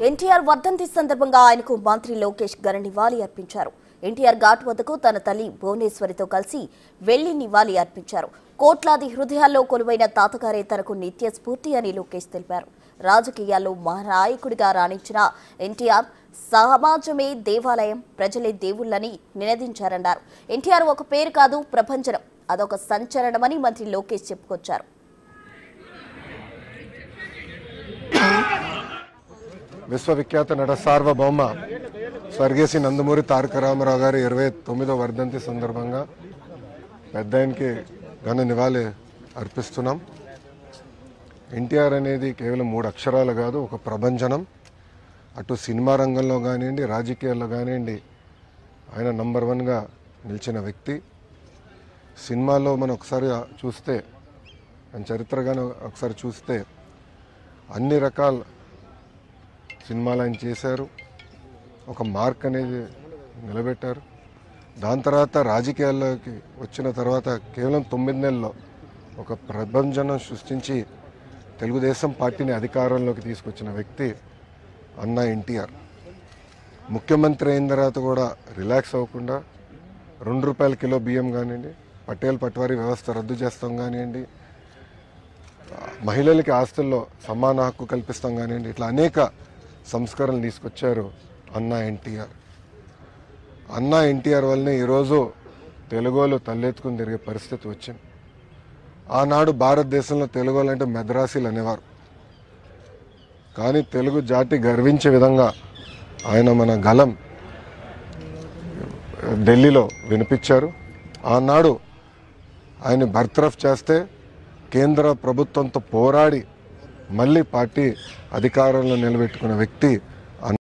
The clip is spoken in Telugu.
ఎన్టీఆర్ వర్ధంతి సందర్భంగా ఆయనకు మంత్రి లోకేష్ ఘన నివాళి అర్పించారు. ఎన్టీఆర్ ఘాట్ వద్దకు తన తల్లి భువనేశ్వరితో కలిసి వెళ్లి నివాళి అర్పించారు. కోట్లాది హృదయాల్లో కొలువైన తాతగారే తనకు నిత్య స్ఫూర్తి అని లోకేష్ తెలిపారు. రాజకీయాల్లో మహానాయకుడిగా రాణించిన ఎన్టీఆర్ సమాజమే దేవాలయం, ప్రజలే దేవుళ్లని నినదించారన్నారు. ఎన్టీఆర్ ఒక పేరు కాదు, ప్రపంచం, అదొక సంచలనమని మంత్రి లోకేష్ చెప్పుకొచ్చారు. విశ్వవిఖ్యాత నట సార్వభౌమ స్వర్గీయ శ్రీ నందమూరి తారక రామారావు గారి 29వ వర్ధంతి సందర్భంగా పెద్ద ఆయనకి ఘన నివాళి అర్పిస్తున్నాం. ఎన్టీఆర్ అనేది కేవలం 3 అక్షరాలు కాదు, ఒక ప్రభంజనం. అటు సినిమా రంగంలో కానివ్వండి, రాజకీయాల్లో కానివ్వండి ఆయన నంబర్ 1గా నిలిచిన వ్యక్తి. సినిమాలో మనం ఒకసారి చూస్తే, ఆయన చరిత్రగానే ఒకసారి చూస్తే అన్ని రకాల సినిమాలు ఆయన చేశారు. ఒక మార్క్ అనేది నిలబెట్టారు. దాని తర్వాత రాజకీయాల్లోకి వచ్చిన తర్వాత కేవలం 9 నెలల్లో ఒక ప్రభంజనం సృష్టించి తెలుగుదేశం పార్టీని అధికారంలోకి తీసుకొచ్చిన వ్యక్తి అన్న ఎన్టీఆర్. ముఖ్యమంత్రి అయిన తర్వాత కూడా రిలాక్స్ అవ్వకుండా ₹2 కిలో బియ్యం కానివ్వండి, పటేల్ పట్వారీ వ్యవస్థ రద్దు చేస్తాం కానివ్వండి, మహిళలకి ఆస్తుల్లో సమాన హక్కు కల్పిస్తాం కానివ్వండి, ఇట్లా అనేక సంస్కరణలు తీసుకొచ్చారు అన్న ఎన్టీఆర్. అన్న ఎన్టీఆర్ వల్లనే ఈరోజు తెలుగులో తలెత్తుకుని తిరిగే పరిస్థితి వచ్చింది. ఆనాడు భారతదేశంలో తెలుగు అంటే మెద్రాసీలు అనేవారు. కానీ తెలుగు జాతి గర్వించే విధంగా ఆయన మన గలం ఢిల్లీలో వినిపించారు. ఆనాడు ఆయన బర్తరఫ్ చేస్తే కేంద్ర ప్రభుత్వంతో పోరాడి మళ్ళీ పార్టీ అధికారంలో నిలబెట్టుకున్న వ్యక్తి